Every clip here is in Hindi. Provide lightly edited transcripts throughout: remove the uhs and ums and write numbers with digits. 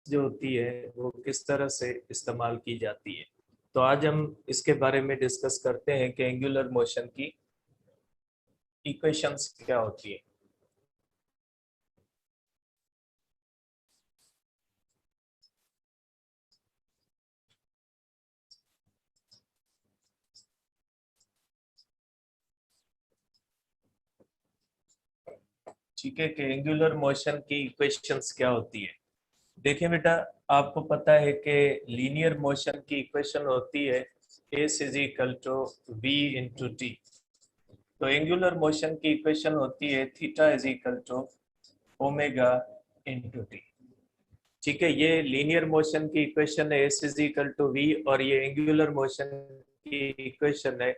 जो होती है वो किस तरह से इस्तेमाल की जाती है। तो आज हम इसके बारे में डिस्कस करते हैं कि एंगुलर मोशन की इक्वेशंस क्या होती है। ठीक है कि एंगुलर मोशन की इक्वेशंस क्या होती है। देखिए बेटा, आपको पता है कि लीनियर मोशन की इक्वेशन होती है S is equal to V into T. तो एंगुलर मोशन की इक्वेशन होती है theta is equal to omega into T. ठीक है, ये लीनियर मोशन की इक्वेशन है S is equal to V, और ये एंगुलर मोशन की इक्वेशन है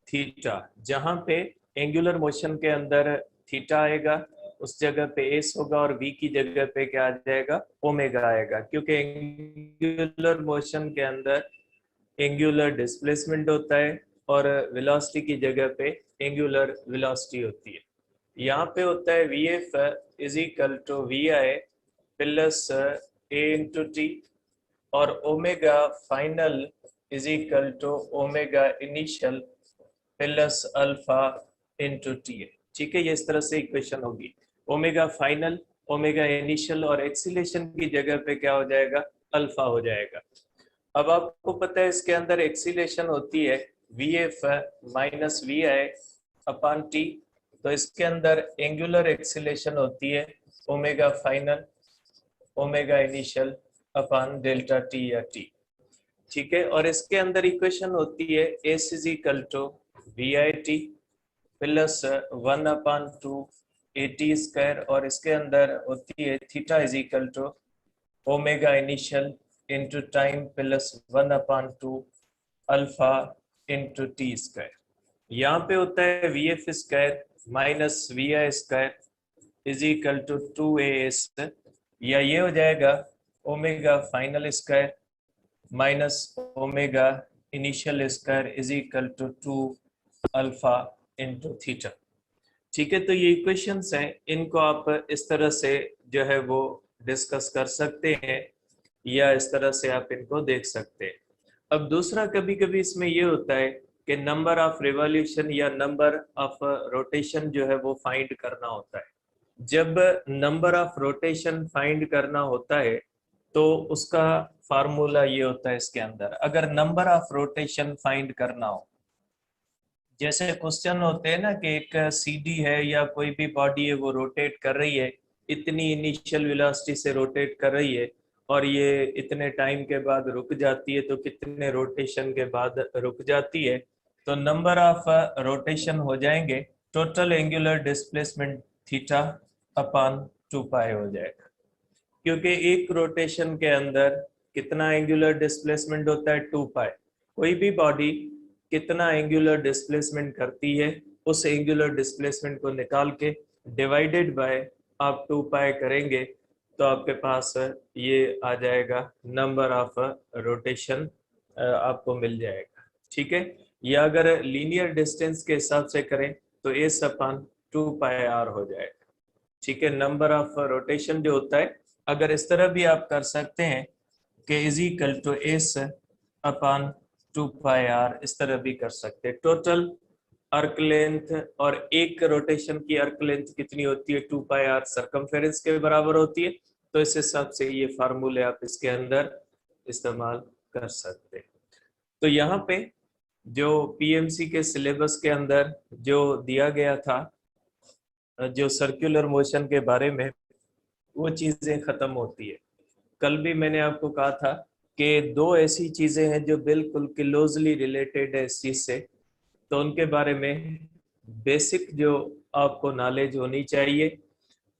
थीटा। जहां पे एंगुलर मोशन के अंदर थीटा आएगा उस जगह पे एस होगा और वी की जगह पे क्या आ जाएगा, ओमेगा आएगा, क्योंकि एंगुलर मोशन के अंदर एंगुलर डिस्प्लेसमेंट होता है और वेलोसिटी की जगह पे एंगुलर वेलोसिटी होती है। यहाँ पे होता है we f is equal to we i plus a into t, और omega final is equal to omega initial plus alpha into t है। ठीक है, ये इस तरह से इक्वेशन होगी। ओमेगा फाइनल, ओमेगा इनिशियल और एक्सीलेशन की जगह पे क्या हो जाएगा, अल्फा हो जाएगा। अब आपको पता है इसके अंदर एक्सीलेशन होती है we F minus V I upon T. तो इसके अंदर एंगुलर एक्सीलेशन होती है omega final omega initial upon delta T या टी। ठीक है, और इसके अंदर इक्वेशन होती है S is equal to we I T plus 1/2 A T square, और इसके अंदर होती है theta is equal to omega initial into time plus 1/2 alpha into T square. यहाँ पे होता है we F square minus V I square is equal to 2as, या ये हो जाएगा omega final square minus omega initial square is equal to 2 alpha into theta. ठीक है, तो ये इक्वेशंस हैं, इनको आप इस तरह से जो है वो डिस्कस कर सकते हैं या इस तरह से आप इनको देख सकते हैं। अब दूसरा, कभी कभी इसमें ये होता है कि नंबर ऑफ रिवॉल्यूशन या नंबर ऑफ रोटेशन जो है वो फाइंड करना होता है। जब नंबर ऑफ रोटेशन फाइंड करना होता है तो उसका फार्मूला ये होता है इसके अंदर, अगर नंबर ऑफ रोटेशन फाइंड करना हो, जैसे क्वेश्चन होते हैं ना कि एक सीडी है या कोई भी बॉडी है वो रोटेट कर रही है, इतनी इनिशियल वेलोसिटी से रोटेट कर रही है और ये इतने टाइम के बाद रुक जाती है, तो कितने रोटेशन के बाद रुक जाती है, तो नंबर ऑफ रोटेशन हो जाएंगे total angular displacement theta upon 2 पाई हो जाएगा। क्योंकि एक रोटेशन के अंदर कितना एंगुलर डिस्प्लेसमेंट होता है, 2 पाई। कोई भी बॉडी कितना एंगुलर डिस्प्लेसमेंट करती है उस एंगुलर डिस्प्लेसमेंट को निकाल के डिवाइडेड बाय आप 2 पाई करेंगे तो आपके पास ये आ जाएगा नंबर ऑफ रोटेशन आपको मिल जाएगा। ठीक है, या अगर लीनियर डिस्टेंस के हिसाब से करें तो एस अपॉन 2 पाई आर हो जाएगा। ठीक है, नंबर ऑफ रोटेशन जो होता है, अगर इस तरह भी आप कर सकते हैं कि is equal to S upon 2 pi R, इस तरह भी कर सकते हैं। टोटल अर्क लेंथ, और एक रोटेशन की अर्क लेंथ कितनी होती है, 2 पाई आर सरकमफेरेंस के बराबर होती है। तो इस हिसाब से ये फार्मूले आप इसके अंदर इस्तेमाल कर सकते हैं। तो यहाँ पे जो पीएमसी के सिलेबस के अंदर जो दिया गया था जो सर्कुलर मोशन के बारे में, वो चीजें खत्म होती है। कल भी मैंने आपको कहा था कि दो ऐसी चीजें हैं जो बिल्कुल क्लोजली रिलेटेड है इस चीज से, तो उनके बारे में बेसिक जो आपको नॉलेज होनी चाहिए,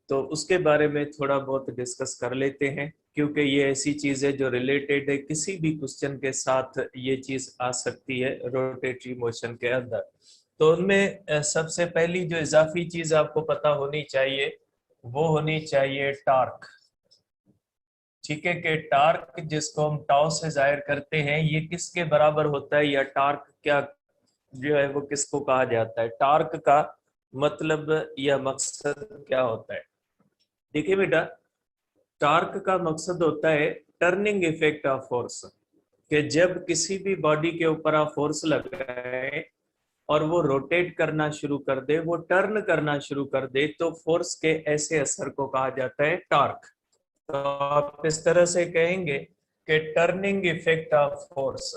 तो उसके बारे में थोड़ा बहुत डिस्कस कर लेते हैं, क्योंकि ये ऐसी चीज है जो रिलेटेड है, किसी भी क्वेश्चन के साथ ये चीज आ सकती है रोटेटरी मोशन के अंदर। तो उनमें सबसे पहली जो इजाफी चीज आपको पता होनी चाहिए वो होनी चाहिए टार्क। ठीक है, कि टार्क जिसको हम टाउ से जाहिर करते हैं, ये किसके बराबर होता है, या टार्क क्या जो है वो किसको कहा जाता है, टार्क का मतलब या मकसद क्या होता है। देखिए बेटा, टार्क का मकसद होता है टर्निंग इफेक्ट ऑफ फोर्स, कि जब किसी भी बॉडी के ऊपर आप फोर्स लगाए और वो रोटेट करना शुरू कर दे, वो टर्न करना शुरू कर दे, तो फोर्स के ऐसे असर को कहा जाता है टॉर्क। तो आप इस तरह से कहेंगे कि टर्निंग इफेक्ट ऑफ फोर्स।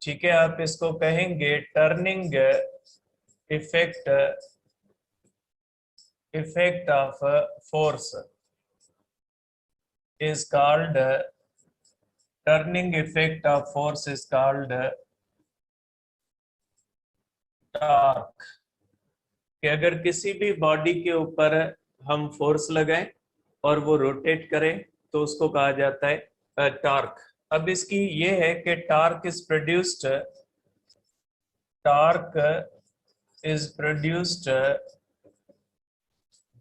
ठीक है, आप इसको कहेंगे turning effect of force is called turning effect of force is called torque। कि अगर किसी भी बॉडी के ऊपर हम फोर्स लगाएं और वो रोटेट करें तो उसको कहा जाता है टॉर्क। अब इसकी ये है कि torque is produced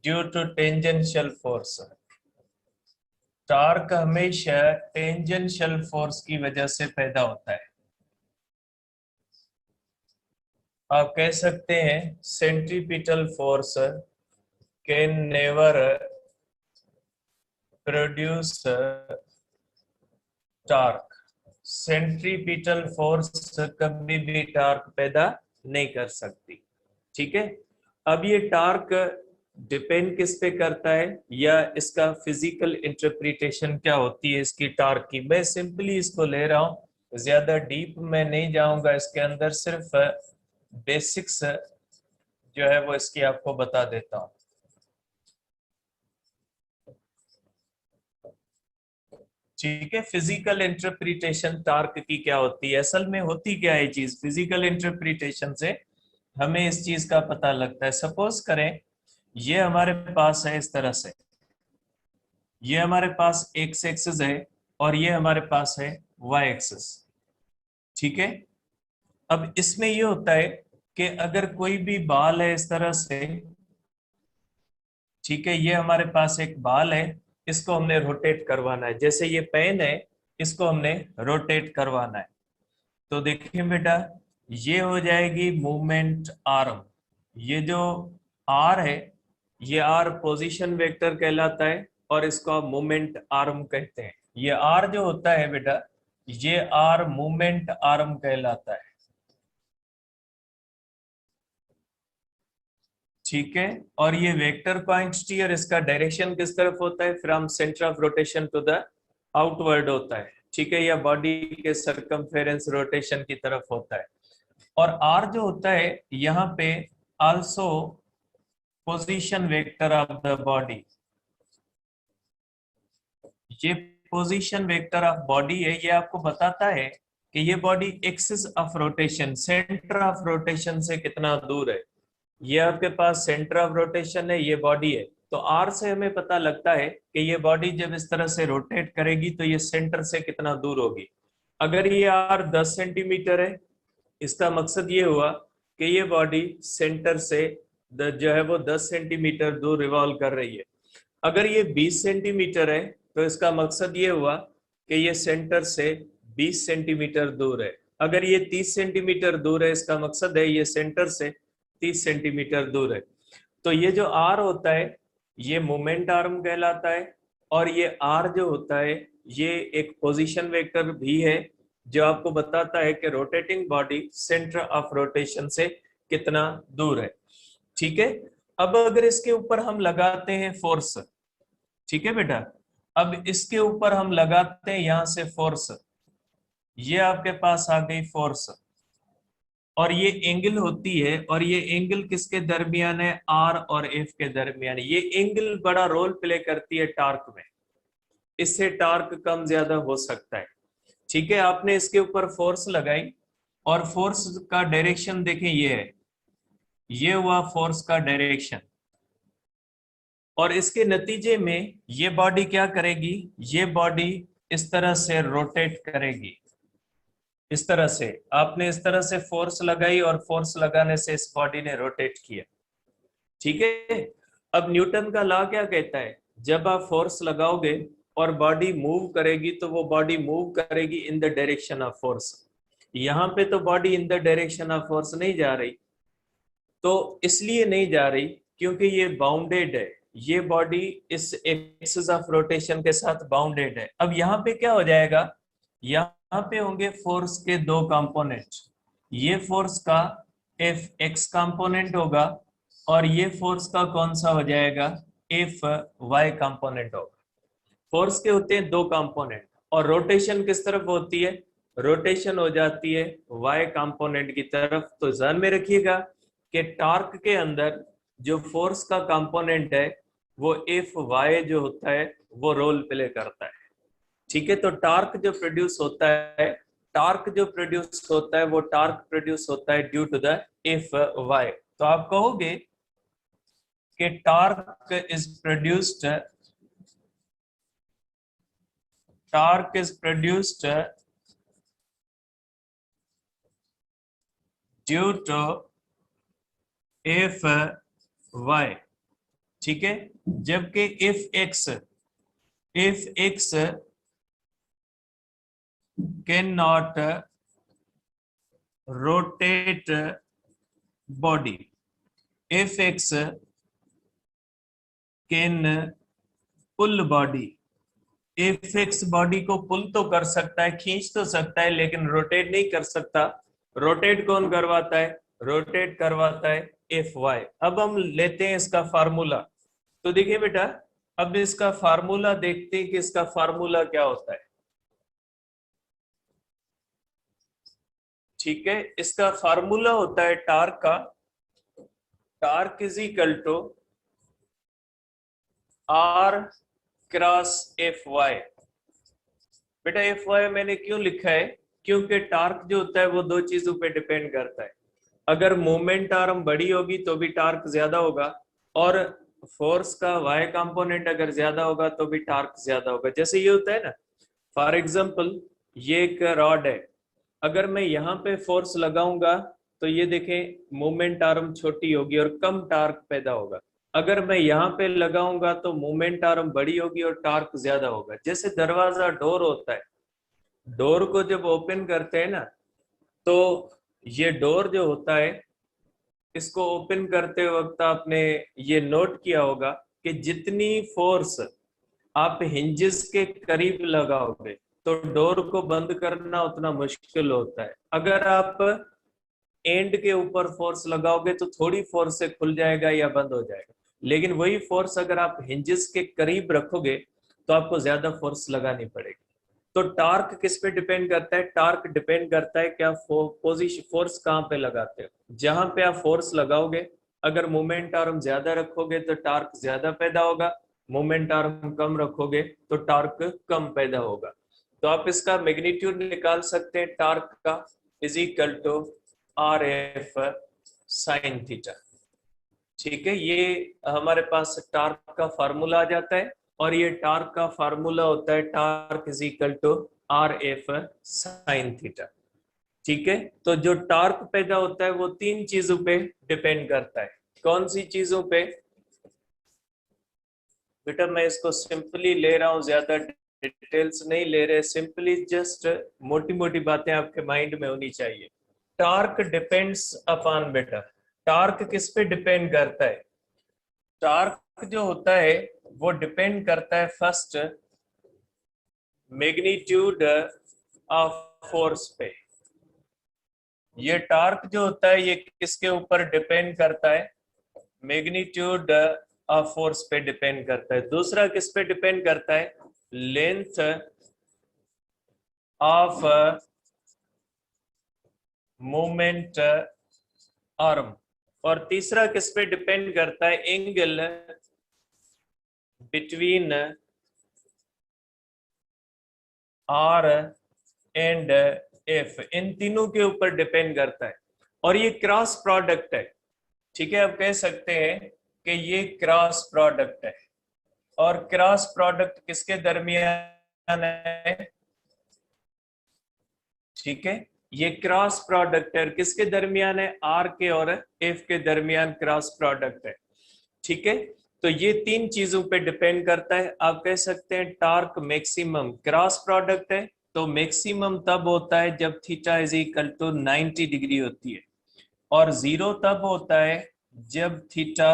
due to tangential force. Torque हमेशा टेंजेंशियल फोर्स की वजह से पैदा होता है। आप कह सकते हैं centripetal force can never produce torque. Centripetal force कभी भी टॉर्क पैदा नहीं कर सकती। ठीक है, अब ये टॉर्क डिपेंड किस पे करता है, या इसका फिजिकल इंटरप्रिटेशन क्या होती है इसकी टॉर्क की। मैं सिंपली इसको ले रहा हूं, ज्यादा डीप में नहीं जाऊंगा इसके अंदर, सिर्फ बेसिक्स जो है वो इसकी आपको बता देता हूं। ठीक है, फिजिकल इंटरप्रिटेशन टॉर्क की क्या होती है, असल में होती क्या है चीज। फिजिकल इंटरप्रिटेशन से हमें इस चीज का पता लगता है। सपोज करें ये हमारे पास है इस तरह से, ये हमारे पास एक्स एक्सिस है और ये हमारे पास है वाई एक्सिस। ठीक है, अब इसमें ये होता है कि अगर कोई भी बाल है इस तरह से, ठीक है, ये हमारे पास एक बाल है, इसको हमने रोटेट करवाना है। जैसे ये पेन है, इसको हमने रोटेट करवाना है। तो देखिए बेटा, ये हो जाएगी मूवमेंट आर्म। ये जो आर है, ये आर पोजीशन वेक्टर कहलाता है और इसको आप मूवमेंट आर्म कहते हैं। ये आर जो होता है बेटा, ये आर मूवमेंट आर्म कहलाता है। ठीक है, और ये वेक्टर क्वांटिटी और इसका डायरेक्शन किस तरफ होता है, from centre of rotation to the outward होता है। ठीक है, या बॉडी के सर्कमफेरेंस रोटेशन की तरफ होता है। और आर जो होता है यहाँ पे also position vector of the body. ये पोजीशन वेक्टर ऑफ बॉडी है, ये आपको बताता है कि ये body axis of rotation, centre of rotation से कितना दूर है। ये आपके पास सेंटर ऑफ रोटेशन है, ये बॉडी है। तो आर से हमें पता लगता है कि ये बॉडी जब इस तरह से रोटेट करेगी तो ये सेंटर से कितना दूर होगी। अगर ये आर 10 सेंटीमीटर है, इसका मकसद ये हुआ कि ये बॉडी सेंटर से जो है वो 10 सेंटीमीटर दूर रिवॉल्व कर रही है। अगर ये 20 सेंटीमीटर है तो इसका मकसद ये हुआ कि ये सेंटर से 20 सेंटीमीटर दूर है। अगर ये 30 सेंटीमीटर दूर है, इसका मकसद है ये सेंटर से 30 सेंटीमीटर दूर है। तो ये जो आर होता है ये मोमेंट आर्म कहलाता है, और ये आर जो होता है ये एक पोजीशन वेक्टर भी है जो आपको बताता है कि rotating body centre of rotation से कितना दूर है। ठीक है, अब अगर इसके ऊपर हम लगाते हैं फोर्स, ठीक है बेटा, अब इसके ऊपर हम लगाते हैं यहां से फोर्स, ये आपके पास आ गई फोर्स, और ये एंगल होती है, और ये एंगल किसके दरमियान है, आर और एफ के दरमियान। ये एंगल बड़ा रोल प्ले करती है टॉर्क में, इससे टॉर्क कम ज्यादा हो सकता है। ठीक है, आपने इसके ऊपर फोर्स लगाई और फोर्स का डायरेक्शन देखें, ये है, ये हुआ फोर्स का डायरेक्शन, और इसके नतीजे में ये बॉडी क्या करेगी, ये बॉडी इस तरह से रोटेट करेगी। इस तरह से आपने इस तरह से फोर्स लगाई और फोर्स लगाने से इस बॉडी ने रोटेट किया। ठीक है, अब न्यूटन का लॉ क्या कहता है, जब आप फोर्स लगाओगे और बॉडी मूव करेगी तो वो बॉडी मूव करेगी in the direction of force. यहाँ पे तो body in the direction of force नहीं जा रही, तो इसलिए नहीं जा रही क्योंकि ये बाउंडेड है, ये बॉडी इस एक्सिस ऑफ रोटेशन के साथ बाउंडेड है। अब यहाँ पे क्या हो जाएगा, यहाँ पे होंगे फोर्स के दो कंपोनेंट, ये फोर्स का एफ एक्स कंपोनेंट होगा और ये फोर्स का कौन सा हो जाएगा, एफ वाई कंपोनेंट होगा। फोर्स के होते हैं दो कंपोनेंट और रोटेशन किस तरफ होती है, रोटेशन हो जाती है वाई कंपोनेंट की तरफ। तो ध्यान में रखिएगा कि टॉर्क के अंदर जो फोर्स का कंपोनेंट है वो एफ वाई जो होता है वो रोल प्ले करता है। ठीक है, तो टॉर्क जो प्रोड्यूस होता है, टॉर्क जो प्रोड्यूस होता है वो टॉर्क प्रोड्यूस होता है due to the F Y. तो आप कहोगे कि torque is produced, torque is produced due to F y, ठीक है, जबकि if x cannot rotate body, if x can pull body, F x body को पुल तो कर सकता है, खींच तो सकता है, लेकिन रोटेट नहीं कर सकता। रोटेट कौन करवाता है, रोटेट करवाता है एफ वाई। अब हम लेते हैं इसका फार्मूला। तो देखिए बेटा, अब इसका फार्मूला देखते हैं कि इसका फार्मूला क्या होता है। ठीक है, इसका फार्मूला होता है टॉर्क का, torque is equal to R cross F Y. बेटा एफ वाई मैंने क्यों लिखा है, क्योंकि टॉर्क जो होता है वो दो चीजों पे डिपेंड करता है। अगर मूवमेंट आर्म बड़ी होगी तो भी टॉर्क ज्यादा होगा, और फोर्स का वाई कंपोनेंट अगर ज्यादा होगा तो भी टॉर्क ज्यादा होगा। जैसे ये होता है ना, फॉर एग्जांपल ये एक रॉड है, अगर मैं यहाँ पे फोर्स लगाऊंगा तो ये देखें मूवमेंट आर्म छोटी होगी और कम टॉर्क पैदा होगा। अगर मैं यहाँ पे लगाऊंगा तो मूवमेंट आर्म बड़ी होगी और टॉर्क ज्यादा होगा। जैसे दरवाजा डोर होता है, डोर को जब ओपन करते हैं ना, तो ये डोर जो होता है इसको ओपन करते वक्त आपने ये नोट किया होगा कि जितनी फोर्स आप हिंजेस के करीब लगाओगे तो डोर को बंद करना उतना मुश्किल होता है। अगर आप एंड के ऊपर फोर्स लगाओगे तो थोड़ी फोर्स से खुल जाएगा या बंद हो जाएगा, लेकिन वही फोर्स अगर आप हिंजेस के करीब रखोगे तो आपको ज्यादा फोर्स लगानी पड़ेगी। तो टॉर्क किस पे डिपेंड करता है, टॉर्क डिपेंड करता है क्या पोजीशन फोर्स कहाँ पे लगाते हो। जहां पे आप फोर्स लगाओगे, अगर मोमेंट आर्म ज्यादा रखोगे तो टॉर्क ज्यादा पैदा होगा, मोमेंट आर्म कम रखोगे तो टॉर्क कम पैदा होगा। तो आप इसका मैग्नीट्यूड निकाल सकते हैं टॉर्क का, is equal to R F sine theta. ठीक है, ये हमारे पास टॉर्क का फार्मूला आ जाता है, और ये टॉर्क का फार्मूला होता है torque is equal to R F sine theta. ठीक है, तो जो टॉर्क पैदा होता है वो तीन चीजों पे डिपेंड करता है। कौन सी चीजों पे बेटा, मैं इसको सिंपली ले रहा हूं, ज्यादा डिटेल्स नहीं ले रहे, सिंपली जस्ट मोटी मोटी बातें आपके माइंड में होनी चाहिए। टॉर्क डिपेंड्स अपॉन, बेटा टॉर्क किस पे डिपेंड करता है, टॉर्क जो होता है वो डिपेंड करता है फर्स्ट मैग्नीट्यूड ऑफ फोर्स पे। ये टॉर्क जो होता है ये किसके ऊपर डिपेंड करता है, मैग्नीट्यूड ऑफ फोर्स पे डिपेंड करता है। दूसरा किस पे डिपेंड करता है, लेंथ ऑफ मूवमेंट आर्म। और तीसरा किस पे डिपेंड करता है, angle between r and f. इन तीनों के ऊपर डिपेंड करता है, और ये क्रॉस प्रोडक्ट है। ठीक है, आप कह सकते हैं कि ये क्रॉस प्रोडक्ट है, और क्रॉस प्रोडक्ट किसके दरमियान है, ठीक है, ये क्रॉस प्रोडक्ट है किसके दरमियान है, आर के और एफ के दरमियान क्रॉस प्रोडक्ट है। ठीक है, तो ये तीन चीजों पे डिपेंड करता है। आप कह सकते हैं टॉर्क मैक्सिमम क्रॉस प्रोडक्ट है, तो मैक्सिमम तब होता है जब theta is equal to 90 degree होती है, और जीरो तब होता है जब थीटा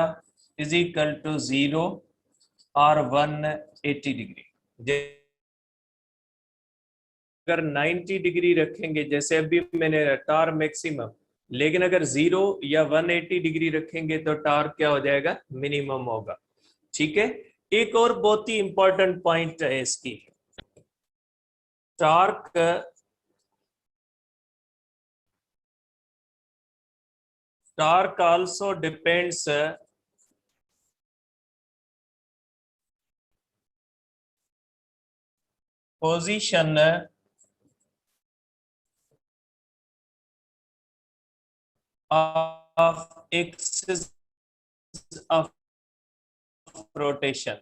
इज इक्वल टू 0 और 180 डिग्री। अगर 90 डिग्री रखेंगे जैसे अभी मैंने टार मैक्सिमम, लेकिन अगर 0 या 180 डिग्री रखेंगे तो टार क्या हो जाएगा, मिनिमम होगा। ठीक है, एक और बहुत ही इंपॉर्टेंट पॉइंट है इसकी, torque also depends position of axis of rotation।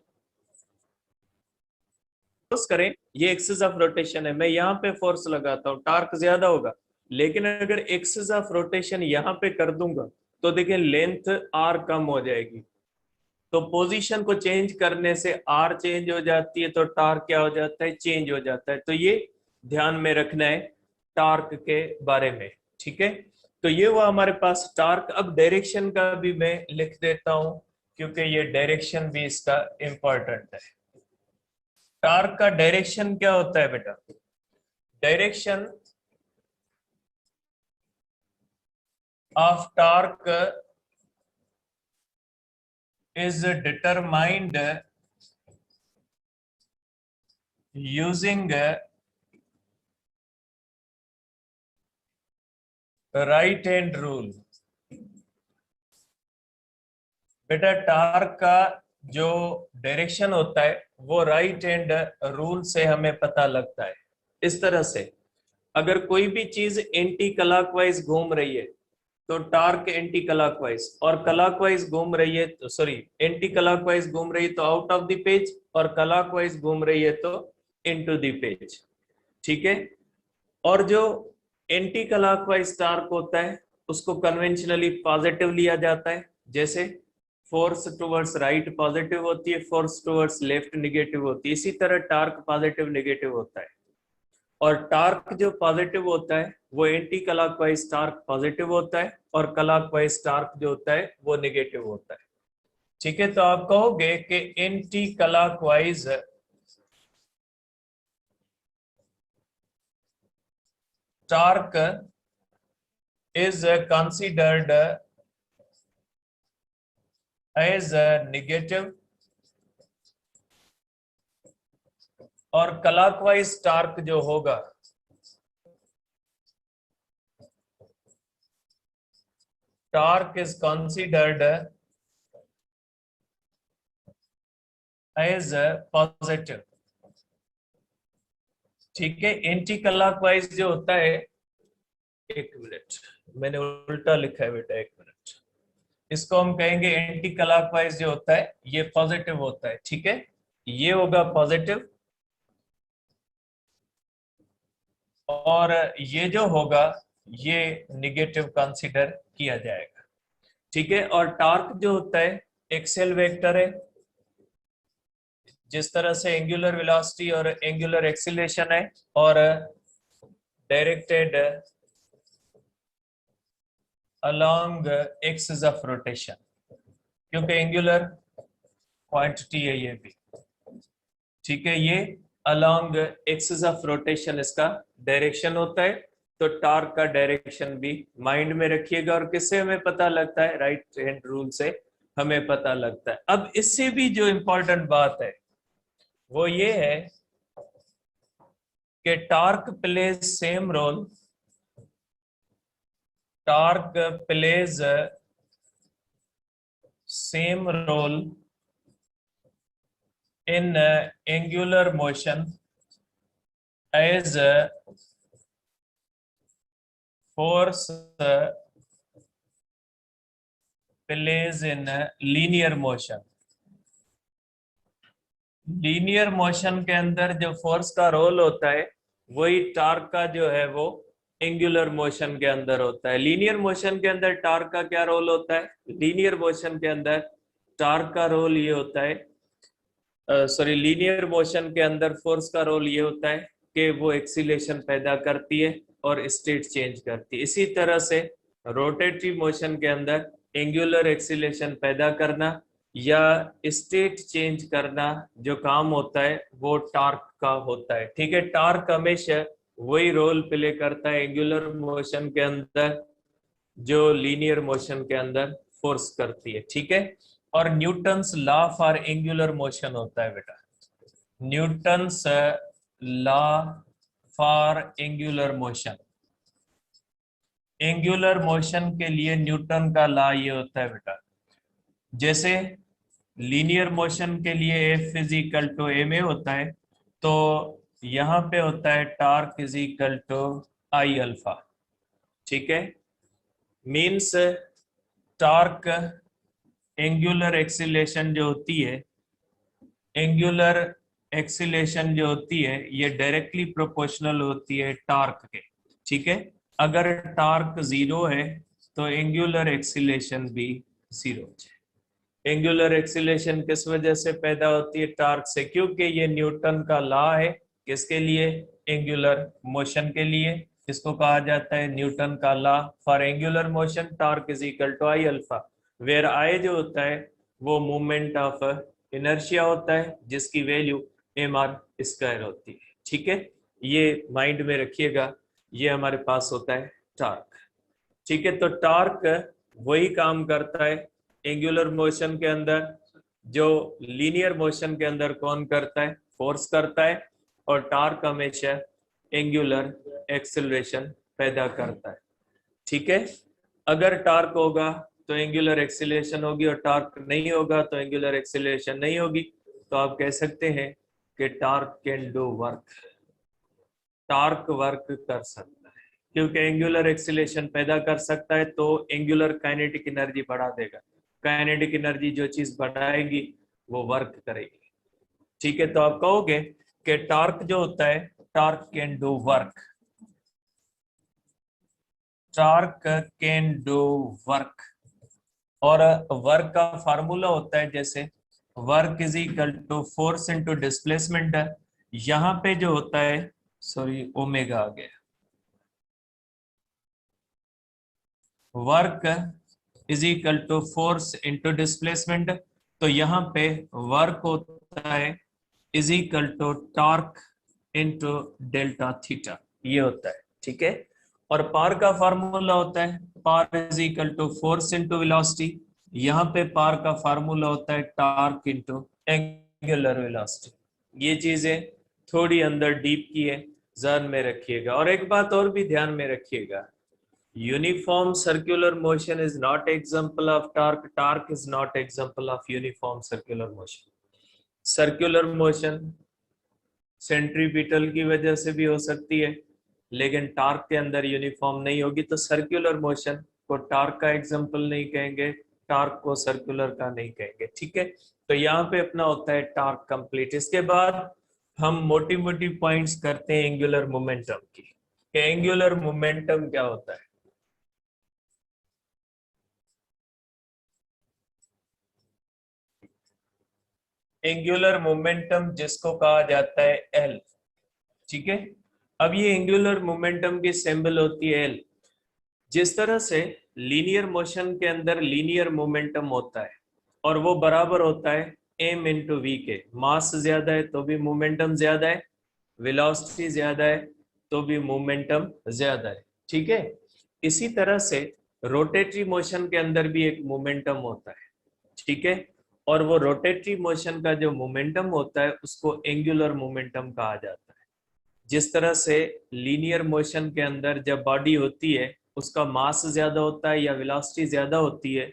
Force करें, ये एक्सिस ऑफ रोटेशन है, मैं यहाँ पे फोर्स लगाता हूँ, टार्क ज्यादा होगा। लेकिन अगर एक्सिस ऑफ रोटेशन यहाँ पे कर दूंगा तो देखिए लेंथ आर कम हो जाएगी, तो पोजीशन को चेंज करने से आर चेंज हो जाती है, तो टार्क क्या हो जाता है, चेंज हो जाता है। तो ये ध्यान में रखना है टार्क के बारे में। ठीक है, तो ये हुआ हमारे पास टार्क। अब डायरेक्शन का भी मैं लिख देता हूं क्योंकि ये डायरेक्शन भी इसका इंपॉर्टेंट है। टार्क का डायरेक्शन क्या होता है बेटा, direction of torque is determined using right hand rule। बेटा टार्क का जो डायरेक्शन होता है वो राइट हैंड रूल से हमें पता लगता है। इस तरह से अगर कोई भी चीज एंटी क्लॉकवाइज घूम रही है तो टार्क एंटी क्लॉकवाइज, और क्लॉकवाइज घूम रही है तो सॉरी एंटी क्लॉकवाइज घूम रही है तो आउट ऑफ द पेज, और क्लॉकवाइज घूम रही है तो इनटू द पेज। ठीक है, और जो एंटी क्लॉकवाइज टार्क होता है उसको कन्वेंशनली पॉजिटिव लिया जाता है, जैसे फोर्स टुवर्ड्स राइट पॉजिटिव होती है, फोर्स टुवर्ड्स लेफ्ट नेगेटिव होती है। इसी तरह टार्क पॉजिटिव नेगेटिव होता है, और टार्क जो पॉजिटिव होता है वो एंटी क्लॉकवाइज टार्क पॉजिटिव होता है, और क्लॉकवाइज टार्क जो होता है वो नेगेटिव होता है। ठीक है, तो आप कहोगे कि anti clockwise torque is considered as negative, और क्लॉकवाइज टार्क जो होगा torque is considered as positive। ठीक है, एंटी क्लॉकवाइज जो होता है, एक मिनट मैंने उल्टा लिखा है बेटा, एक मिनट, इसको हम कहेंगे एंटी क्लॉकवाइज जो होता है ये पॉजिटिव होता है। ठीक है, ये होगा पॉजिटिव, और ये जो होगा ये निगेटिव कंसीडर किया जाएगा। ठीक है, और टार्क जो होता है एक्सेल वेक्टर है, जिस तरह से एंगुलर वेलोसिटी और एंगुलर एक्सीलरेशन है, और directed along axis of rotation, क्योंकि एंगुलर क्वांटिटी है ये भी। ठीक है, ये अलोंग एक्सिस ऑफ रोटेशन इसका डायरेक्शन होता है। तो टार्क का डायरेक्शन भी माइंड में रखिएगा, और किससे हमें पता लगता है, राइट हैंड रूल से हमें पता लगता है। अब इससे भी जो इंपॉर्टेंट बात है वो ये है कि torque plays same role, torque plays same role in angular motion as force plays in linear motion। Linear motion के अंदर जो फोर्स का रोल होता है वही टार्क का जो है वो एंगुलर मोशन के अंदर होता है। लीनियर मोशन के अंदर टार्क का क्या रोल होता है, लीनियर मोशन के अंदर टार्क का रोल ये होता है, सॉरी लीनियर मोशन के अंदर फोर्स का रोल ये होता है कि वो एक्सीलरेशन पैदा करती है और स्टेट चेंज करती है। इसी तरह से रोटेटरी मोशन के अंदर एंगुलर एक्सीलरेशन पैदा करना या स्टेट चेंज करना जो काम होता है वो टार्क का होता है। ठीक है, टार्क हमेशा वही रोल प्ले करता है एंगुलर मोशन के अंदर जो लीनियर मोशन के अंदर फोर्स करती है। ठीक है, और Newton's law for angular motion होता है बेटा, Newton's law for angular motion. Angular motion के लिए न्यूटन का लॉ ये होता है बेटा, जैसे लीनियर मोशन के लिए F is equal to ma होता है, तो यहां पे होता है torque is equal to I alpha. ठीक है, मीन्स टॉर्क एंगुलर एक्सीलेशन जो होती है, एंगुलर एक्सीलेशन जो होती है ये डायरेक्टली प्रोपोर्शनल होती है टॉर्क के। ठीक है, अगर टॉर्क जीरो है तो एंगुलर एक्सीलेशन भी जीरो है। एंगुलर एक्सीलेशन किस वजह से पैदा होती है? टॉर्क से, क्योंकि ये न्यूटन का लॉ है। किसके लिए? एंगुलर मोशन के लिए। इसको कहा जाता है न्यूटन का law for angular motion, torque is equal to I alpha, where I जो होता है वो मूवमेंट ऑफ इनर्शिया होता है जिसकी वैल्यू mr स्क्वायर होती है। ठीक है, ये माइंड में रखिएगा, ये हमारे पास होता है टॉर्क। ठीक है, तो टॉर्क वही काम करता है एंगुलर मोशन के अंदर जो लीनियर मोशन के अंदर कौन करता है? फोर्स करता है। और टॉर्क हमेशा एंगुलर एक्सेलरेशन पैदा करता है। ठीक है, अगर टॉर्क होगा तो एंगुलर एक्सीलरेशन होगी और टॉर्क नहीं होगा तो एंगुलर एक्सीलरेशन नहीं होगी। तो आप कह सकते हैं कि torque can do work, torque work कर सकता है क्योंकि एंगुलर एक्सीलरेशन पैदा कर सकता है, तो एंगुलर काइनेटिक एनर्जी बढ़ा देगा। काइनेटिक एनर्जी जो चीज बढ़ाएगी वो वर्क करेगी। ठीक है, तो आप कहोगे कि टॉर्क जो होता है, torque can do work, torque can do work. और वर्क का फार्मूला होता है जैसे work is equal to force into displacement. यहां पे जो होता है, सॉरी ओमेगा आ गया, work is equal to force into displacement, तो यहाँ पे वर्क होता है is equal to torque into delta theta, ये होता है। ठीक है, और पावर का फार्मूला होता है power is equal to force into velocity, यहाँ पे पावर का फार्मूला होता है टॉर्क इनटू एंगुलर वेलोसिटी। ये चीजें थोड़ी अंदर डीप की है, ध्यान में रखिएगा। और एक बात और भी ध्यान में रखिएगा, uniform circular motion is not example of torque, torque is not example of uniform circular motion। circular motion centripetal की वजह से भी हो सकती है, लेकिन टार्क के अंदर यूनिफॉर्म नहीं होगी, तो सर्कुलर मोशन को टार्क का एग्जांपल नहीं कहेंगे, टार्क को सर्कुलर का नहीं कहेंगे। ठीक है, तो यहाँ पे अपना होता है टार्क कंप्लीट। इसके बाद हम मोटी मोटी पॉइंट्स करते हैं एंगुलर मोमेंटम की। एंगुलर मोमेंटम क्या होता है? एंगुलर मोमेंटम जिसको कहा जाता है एल। ठीक है, अब ये एंगुलर मोमेंटम की सिंबल होती है एल। जिस तरह से लीनियर मोशन के अंदर लीनियर मोमेंटम होता है और वो बराबर होता है एम इंटू वी के, मास ज्यादा है तो भी मोमेंटम ज्यादा है, वेलोसिटी ज्यादा है तो भी मोमेंटम ज्यादा है। ठीक है, इसी तरह से रोटेटरी मोशन के अंदर भी एक मोमेंटम होता है। ठीक है, और वो रोटेटरी मोशन का जो मोमेंटम होता है उसको एंगुलर मोमेंटम कहा जाता है। जिस तरह से लीनियर मोशन के अंदर जब बॉडी होती है उसका मास ज्यादा होता है या वेलोसिटी ज्यादा होती है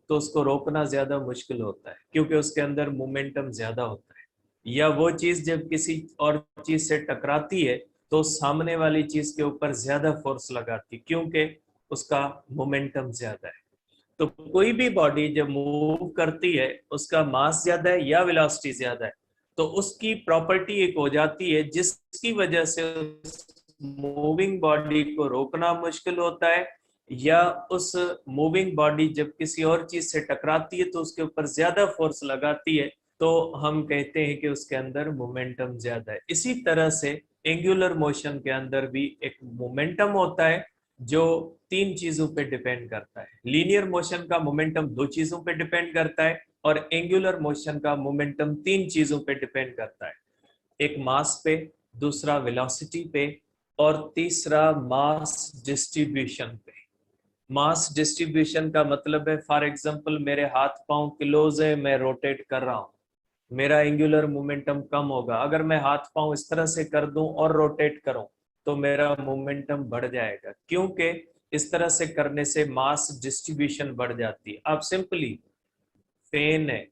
तो उसको रोकना ज्यादा मुश्किल होता है क्योंकि उसके अंदर मोमेंटम ज्यादा होता है। या वो चीज जब किसी और चीज से टकराती है तो सामने वाली चीज के ऊपर ज्यादा फोर्स लगाती क्योंकि उसका मोमेंटम ज्यादा है। तो कोई भी बॉडी जब मूव करती है उसका मास ज्यादा है या वेलोसिटी ज्यादा है तो उसकी प्रॉपर्टी एक हो जाती है जिसकी वजह से मूविंग बॉडी को रोकना मुश्किल होता है, या उस मूविंग बॉडी जब किसी और चीज से टकराती है तो उसके ऊपर ज्यादा फोर्स लगाती है तो हम कहते हैं कि उसके अंदर मोमेंटम ज्यादा है। इसी तरह से एंगुलर मोशन के अंदर भी एक मोमेंटम होता है जो तीन चीजों पे डिपेंड करता है। लीनियर मोशन का मोमेंटम दो चीजों पे डिपेंड करता है और एंगुलर मोशन का मोमेंटम तीन चीजों पे डिपेंड करता है, एक मास पे, दूसरा वेलोसिटी पे और तीसरा मास डिस्ट्रीब्यूशन पे। मास डिस्ट्रीब्यूशन का मतलब है, फॉर एग्जांपल मेरे हाथ पांव किलोज है, मैं रोटेट कर रहा हूं, मेरा एंगुलर मोमेंटम कम होगा। अगर मैं हाथ पांव इस तरह से कर दूं और रोटेट करूं तो मेरा मोमेंटम बढ़ जाएगा, क्योंकि इस तरह से करने से मास डिस्ट्रीब्यूशन बढ़ जाती है। आप सिंपली, फैन है,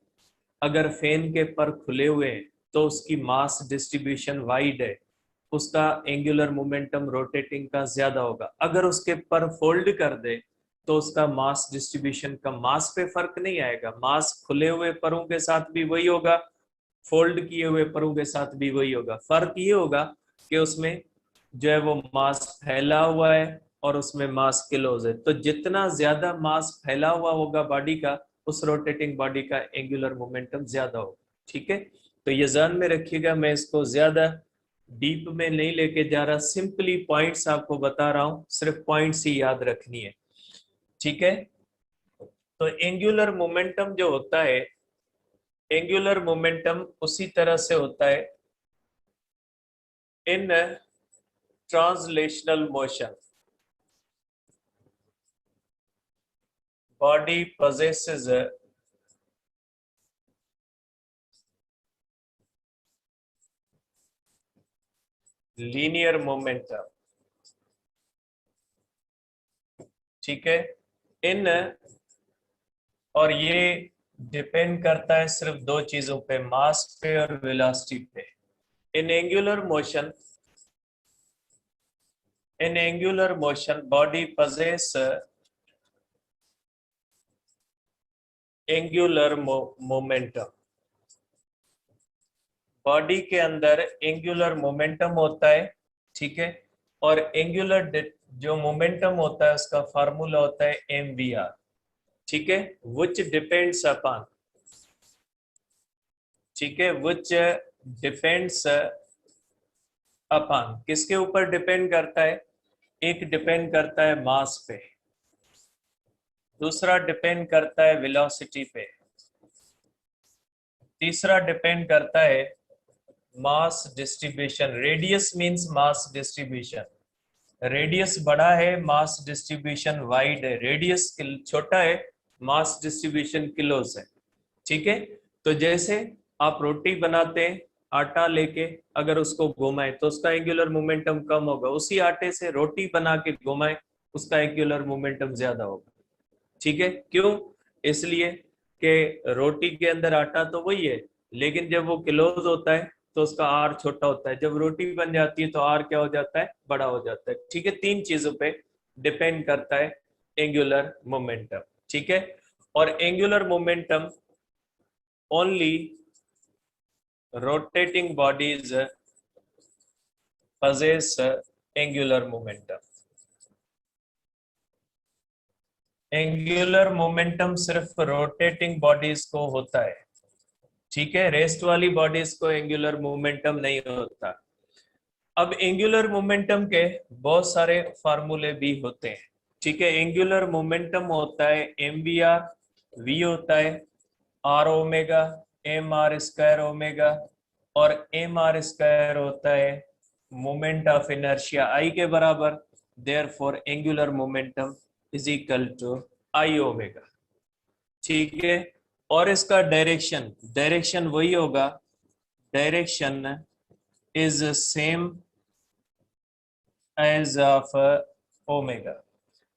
अगर फैन के पर खुले हुए हैं तो उसकी मास डिस्ट्रीब्यूशन वाइड है, उसका एंगुलर मोमेंटम रोटेटिंग का ज्यादा होगा। अगर उसके पर फोल्ड कर दे तो उसका मास डिस्ट्रीब्यूशन का, मास पे फर्क नहीं आएगा, मास खुले हुए परों के साथ भी वही होगा, फोल्ड किए हुए परों के साथ भी वही होगा। फर्क ये होगा कि उसमें जो है वो मास फैला हुआ है और उसमें मास किलोज है। तो जितना ज्यादा मास फैला हुआ होगा बॉडी का, उस रोटेटिंग बॉडी का एंगुलर मोमेंटम ज्यादा होगा। ठीक है, तो ये ध्यान में रखिएगा, मैं इसको ज्यादा डीप में नहीं लेके जा रहा, सिंपली पॉइंट्स आपको बता रहा हूं, सिर्फ पॉइंट्स ही याद रखनी है। ठीक है, तो एंगुलर मोमेंटम जो होता है, एंगुलर मोमेंटम उसी तरह से होता है इन translational motion. Body possesses a linear momentum। ठीक है, इन, और ये डिपेंड करता है सिर्फ दो चीजों पे, मास पे और वेलोसिटी पे। In angular motion, in angular motion body possess angular momentum. Body के अंदर एंगुलर मोमेंटम होता है, ठीक है, और एंगुलर जो मोमेंटम होता है उसका फार्मूला होता है mvr। ठीक है, which depends upon, ठीक है, which depends upon, किसके ऊपर डिपेंड करता है? एक डिपेंड करता है मास पे, दूसरा डिपेंड करता है वेलोसिटी पे, तीसरा डिपेंड करता है mass distribution. Radius means mass distribution, radius बड़ा है, मास डिस्ट्रीब्यूशन वाइड है, रेडियस छोटा है, मास डिस्ट्रीब्यूशन किलोस है। ठीक है, तो जैसे आप रोटी बनाते हैं आटा लेके, अगर उसको घुमाएं तो उसका एंगुलर मोमेंटम कम होगा, उसी आटे से रोटी बना के घुमाएं, उसका एंगुलर मोमेंटम ज्यादा होगा। ठीक है, क्यों? इसलिए कि रोटी के अंदर आटा तो वही है, लेकिन जब वो क्लोज होता है तो उसका आर छोटा होता है, जब रोटी बन जाती है तो आर क्या हो जाता है? बड़ा हो जाता है। ठीक है, तीन चीजों पे डिपेंड करता है एंगुलर मोमेंटम। ठीक है, और angular momentum only rotating bodies possess angular momentum। Angular momentum सिर्फ रोटेटिंग बॉडीज को होता है। ठीक है, रेस्ट वाली बॉडीज को एंगुलर मोमेंटम नहीं होता। अब एंगुलर मोमेंटम के बहुत सारे फार्मूले भी होते हैं। ठीक है, एंगुलर मोमेंटम होता है mvr, v होता है r omega, mr square omega, और mr स्क्वायर होता है मोमेंट ऑफ इनर्शिया I के बराबर। Therefore angular momentum is equal to I omega. ठीक है, और इसका डायरेक्शन, डायरेक्शन वही होगा, direction is same as of omega.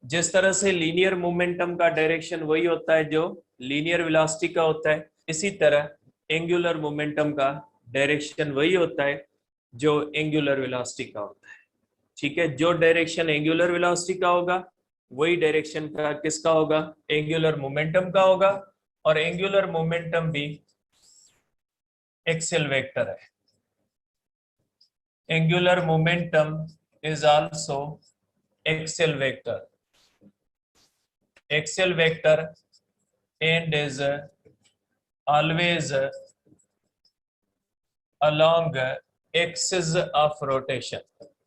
जिस तरह से लीनियर मोमेंटम का डायरेक्शन वही होता है जो लीनियर वेलोसिटी का होता है, इसी तरह एंगुलर मोमेंटम का डायरेक्शन वही होता है जो एंगुलर वेलोसिटी का होता है। ठीक है, जो डायरेक्शन एंगुलर वेलोसिटी का होगा वही डायरेक्शन का किसका होगा? एंगुलर मोमेंटम का होगा। और एंगुलर मोमेंटम भी एक्सियल वेक्टर है। Angular momentum is also axial vector, axial vector, and is always along axis of rotation।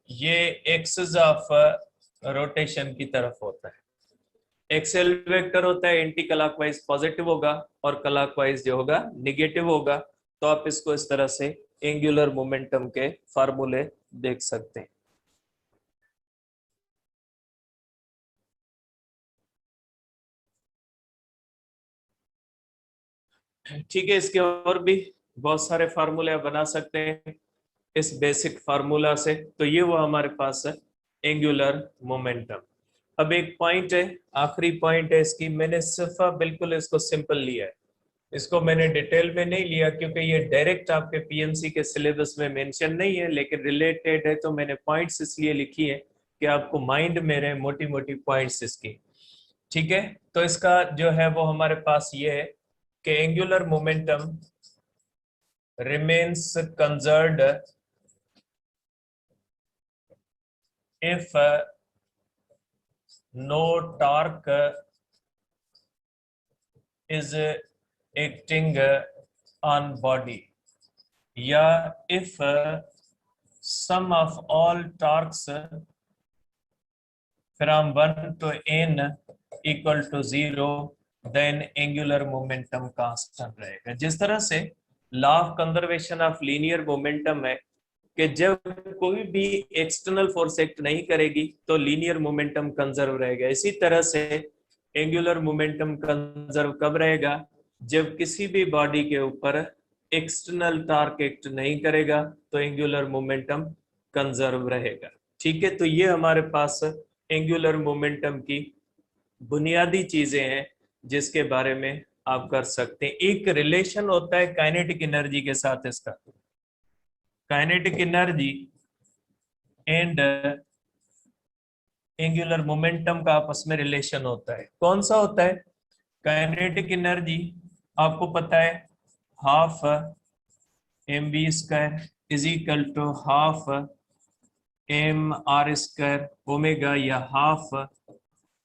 ये axis of rotation की तरफ होता है। एक्सेल वेक्टर होता है एंटी क्लॉकवाइज पॉजिटिव होगा और क्लॉकवाइज जो होगा निगेटिव होगा। तो आप इसको इस तरह से एंगुलर मोमेंटम के फार्मूले देख सकते हैं। ठीक है, इसके और भी बहुत सारे फार्मूले आप बना सकते हैं इस बेसिक फार्मूला से। तो ये वो हमारे पास है एंगुलर मोमेंटम। अब एक पॉइंट है, आखिरी पॉइंट है इसकी, मैंने सिर्फ बिल्कुल इसको सिंपल लिया है, इसको मैंने डिटेल में नहीं लिया क्योंकि ये डायरेक्ट आपके पीएमसी के सिलेबस में मेंशन नहीं है, लेकिन रिलेटेड है तो मैंने पॉइंट्स इसलिए लिखी है कि आपको माइंड में रहे मोटी मोटी पॉइंट्स इसकी। ठीक है, तो इसका जो है वो हमारे पास ये है कि angular momentum remains conserved if no torque is acting on body, या if sum of all torques from 1 to n equal to 0, then angular momentum constant रहेगा। जिस तरह से law of conservation of linear momentum है कि जब कोई भी एक्सटर्नल फोर्स एक्ट नहीं करेगी तो लीनियर मोमेंटम कंजर्व रहेगा, इसी तरह से एंगुलर मोमेंटम कंजर्व कब रहेगा, जब किसी भी बॉडी के ऊपर एक्सटर्नल टॉर्क एक्ट नहीं करेगा तो एंगुलर मोमेंटम कंजर्व रहेगा। ठीक है, तो ये हमारे पास एंगुलर मोमेंटम की बुनियादी चीजें हैं जिसके बारे में आप कर सकते हैं। एक रिलेशन होता है काइनेटिक एनर्जी के साथ, इसका kinetic energy and angular momentum का आपस में रिलेशन होता है। कौन सा होता है? काइनेटिक एनर्जी आपको पता है half mv² is equal to half mr² omega या हाफ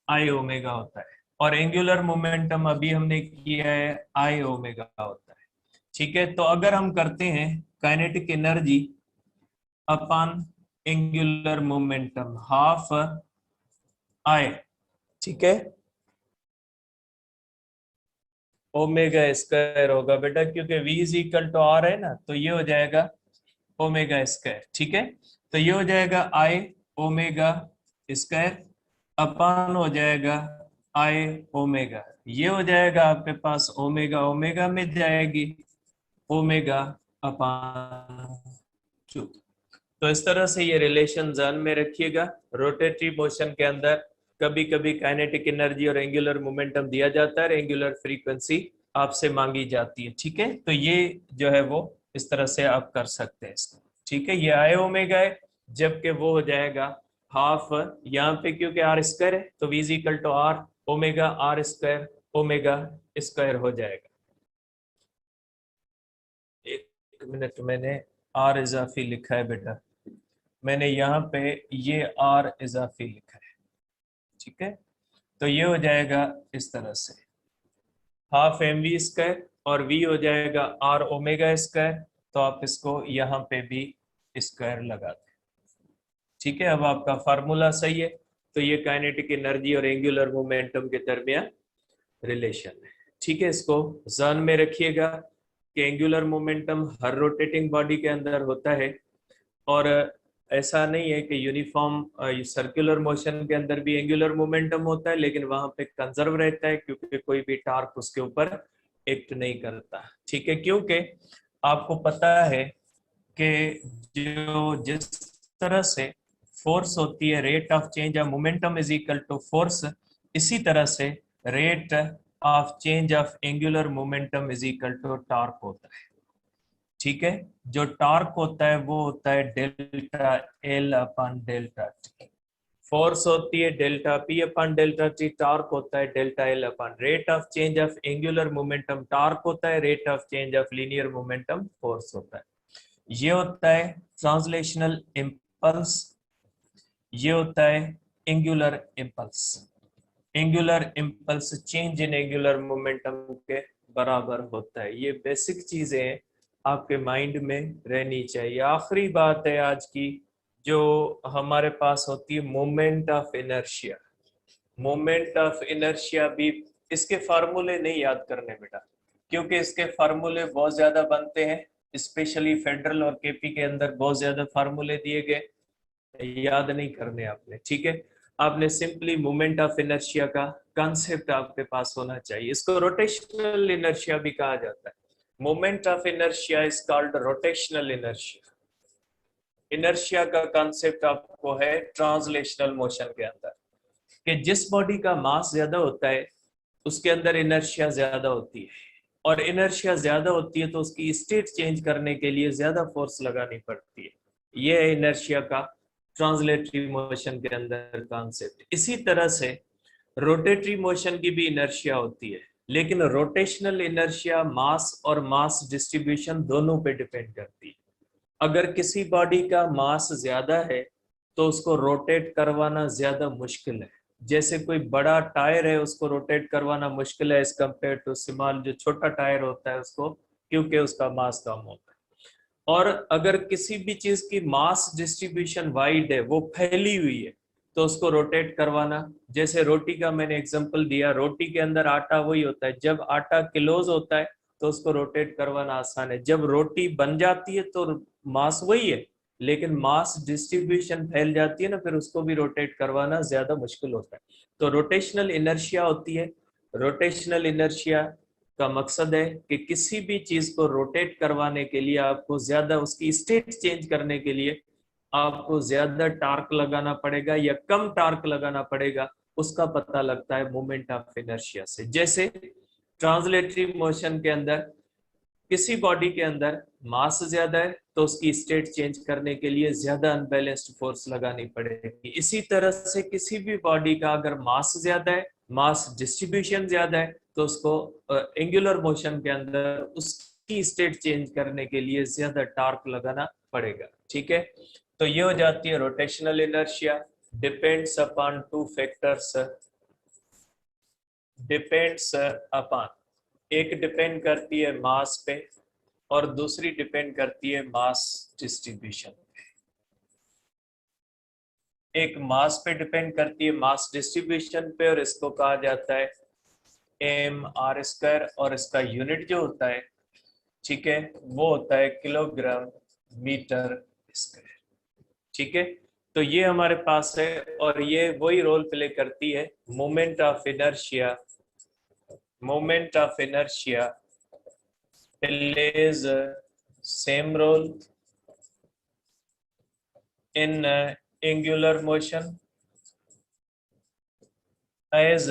i ओमेगा होता है, और एंगुलर मोमेंटम अभी हमने किया है i ओमेगा होता है। ठीक है, तो अगर हम करते हैं kinetic energy upon angular momentum half i, ठीक है, ओमेगा स्क्वायर होगा बेटा, क्योंकि v is equal to r है ना, तो ये हो जाएगा ओमेगा स्क्वायर। ठीक है, तो ये हो जाएगा i ओमेगा स्क्वायर अपॉन हो जाएगा i ओमेगा, ये हो जाएगा आपके पास ओमेगा ओमेगा में जाएगी ओमेगा अपॉन 2। तो इस तरह से ये रिलेशन ध्यान में रखिएगा। रोटेटरी मोशन के अंदर कभी कभी काइनेटिक एनर्जी और एंगुलर मोमेंटम दिया जाता है, एंगुलर फ्रीक्वेंसी आपसे मांगी जाती है। ठीक है, तो ये जो है वो इस तरह से आप कर सकते हैं इसको। ठीक है, ये आई ओमेगा है, जबकि वो हो जाएगा हाफ, यहाँ पे क्योंकि आर स्क्वायर है तो V is equal to R omega R square omega square हो जाएगा। एक मिनट, मैंने आर इजाफी लिखा है बेटा, मैंने यहाँ पे ये आर इजाफी लिखा है। ठीक है, तो ये हो जाएगा इस तरह से हाफ एम वी स्क्वायर और वी हो जाएगा आर ओमेगा स्क्वायर, तो आप इसको यहाँ पे भी स्क्वायर लगा दें। ठीक है, अब आपका फार्मूला सही है, तो ये काइनेटिक एनर्जी और एंगुलर मोमेंटम के दरमियान रिलेशन है। ठीक है, इसको ध्यान में रखिएगा कि एंगुलर मोमेंटम हर रोटेटिंग बॉडी के अंदर होता है, और ऐसा नहीं है कि यूनिफॉर्म सर्कुलर मोशन के अंदर भी एंगुलर मोमेंटम होता है, लेकिन वहां पे कंजर्व रहता है क्योंकि कोई भी टार्क उसके ऊपर एक्ट नहीं करता। ठीक है, क्योंकि आपको पता है कि जो जिस तरह से फोर्स होती है, rate of change of momentum is equal to force, इसी तरह से rate of change of angular momentum is equal to torque होता है। ठीक है, जो टॉर्क होता है वो होता है delta L upon delta T, force होती है delta P upon delta T, torque होता है delta L upon rate of change of angular momentum, torque होता है rate of change of linear momentum, force होता है। ये होता है ट्रांसलेशनल इम्पल्स, ये होता है angular impulse. Angular impulse change in angular momentum के बराबर होता है। ये बेसिक चीजें आपके माइंड में रहनी चाहिए। आखिरी बात है आज की, जो हमारे पास होती है moment of inertia. Moment of inertia भी, इसके फार्मूले नहीं याद करने बेटा, क्योंकि इसके फार्मूले बहुत ज्यादा बनते हैं, स्पेशली फेडरल और केपी के अंदर बहुत ज्यादा फार्मूले दिए गए, याद नहीं करने आपने, ठीक है। आपने सिंपली मोमेंट ऑफ इनर्शिया का कॉन्सेप्ट आपके पास होना चाहिए। इसको रोटेशनल इनर्शिया भी कहा जाता है। Moment of inertia is called rotational inertia. Inertia का कॉन्सेप्ट आपको है ट्रांसलेशनल मोशन के अंदर, कि जिस बॉडी का मास ज्यादा होता है उसके अंदर इनर्शिया ज्यादा होती है, और इनर्शिया ज्यादा होती है तो उसकी स्टेट चेंज करने के लिए ज्यादा फोर्स लगानी पड़ती है। ये है इनर्शिया का ट्रांसलेटरी मोशन के अंदर कॉन्सेप्ट। इसी तरह से रोटेटरी मोशन की भी इनर्शिया होती है, लेकिन रोटेशनल इनर्शिया मास और मास डिस्ट्रीब्यूशन दोनों पे डिपेंड करती है। अगर किसी बॉडी का मास ज्यादा है तो उसको रोटेट करवाना ज्यादा मुश्किल है। जैसे कोई बड़ा टायर है उसको रोटेट करवाना मुश्किल है एज कम्पेयर टू स्मॉल, जो छोटा टायर होता है उसको, क्योंकि उसका मास कम होता है। और अगर किसी भी चीज की मास डिस्ट्रीब्यूशन वाइड है, वो फैली हुई है, तो उसको रोटेट करवाना, जैसे रोटी का मैंने एग्जांपल दिया, रोटी के अंदर आटा वही होता है, जब आटा किलोज होता है तो उसको रोटेट करवाना आसान है, जब रोटी बन जाती है तो मास वही है, लेकिन मास डिस्ट्रीब्यूशन फैल जाती है ना, फिर उसको भी रोटेट करवाना ज्यादा मुश्किल होता है। तो रोटेशनल इनर्शिया होती है। रोटेशनल इनर्शिया का मकसद है कि किसी भी चीज को रोटेट करवाने के लिए आपको ज्यादा, उसकी स्टेट चेंज करने के लिए आपको ज्यादा टार्क लगाना पड़ेगा या कम टार्क लगाना पड़ेगा, उसका पता लगता है मोमेंट ऑफ इनर्शिया से। जैसे ट्रांसलेटरी मोशन के अंदर किसी बॉडी के अंदर मास ज्यादा है तो उसकी स्टेट चेंज करने के लिए ज्यादा अनबैलेंस्ड फोर्स लगानी पड़ेगी। इसी तरह से किसी भी बॉडी का अगर मास ज्यादा है, मास डिस्ट्रीब्यूशन ज्यादा है, तो उसको एंगुलर मोशन के अंदर उसकी स्टेट चेंज करने के लिए ज्यादा टार्क लगाना पड़ेगा, ठीक है। तो ये हो जाती है rotational inertia. Depends upon two factors, depends upon, एक डिपेंड करती है मास पे और दूसरी डिपेंड करती है मास डिस्ट्रीब्यूशन पे। एक मास पे डिपेंड करती है, मास डिस्ट्रीब्यूशन पे, और इसको कहा जाता है एम आर स्क्वायर, और इसका यूनिट जो होता है, ठीक है, वो होता है किलोग्राम मीटर स्क्वायर, ठीक है। तो ये हमारे पास है, और ये वही रोल प्ले करती है moment of inertia. Moment of inertia plays same role in angular motion as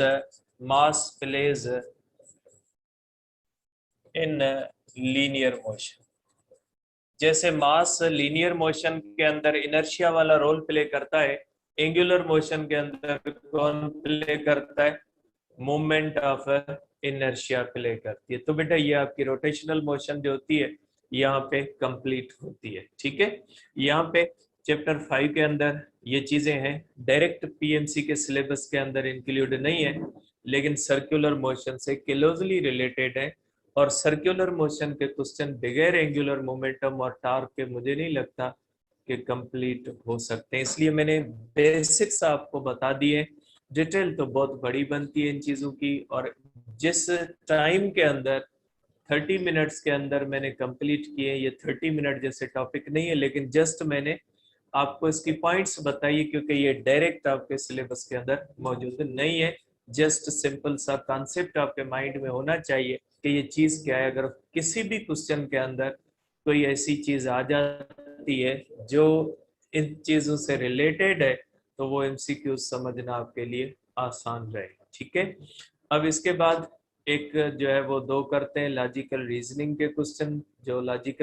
mass plays in linear motion। जैसे मास लीनियर मोशन के अंदर इनर्शिया वाला रोल प्ले करता है, एंगुलर मोशन के अंदर कौन प्ले करता है, मूवमेंट ऑफ इनर्शिया प्ले करती है। तो बेटा ये आपकी रोटेशनल मोशन जो होती है यहाँ पे कंप्लीट होती है, ठीक है। यहाँ पे चैप्टर 5 के अंदर ये चीजें हैं, डायरेक्ट पीएमसी के सिलेबस के अंदर इंक्लूड नहीं है, लेकिन सर्कुलर मोशन से क्लोजली रिलेटेड है। और सर्कुलर मोशन के क्वेश्चन बगैर एंगुलर मोमेंटम और टार्क के मुझे नहीं लगता कि कंप्लीट हो सकते हैं, इसलिए मैंने बेसिक्स आपको बता दिए। डिटेल तो बहुत बड़ी बनती है इन चीजों की, और जिस टाइम के अंदर 30 मिनट्स के अंदर मैंने कंप्लीट किए, ये 30 मिनट जैसे टॉपिक नहीं है, लेकिन जस्ट मैंने आपको इसकी पॉइंट्स बताइए, क्योंकि ये डायरेक्ट आपके सिलेबस के अंदर मौजूद नहीं है। जस्ट सिंपल सा कॉन्सेप्ट आपके माइंड में होना चाहिए कि ये चीज क्या है। अगर किसी भी क्वेश्चन के अंदर कोई ऐसी चीज आ जाती है जो इन चीजों से रिलेटेड है, तो वो एमसीक्यू समझना आपके लिए आसान रहेगा, ठीक है। अब इसके बाद एक जो है वो दो करते हैं लॉजिकल रीजनिंग के क्वेश्चन, जो लॉजिकल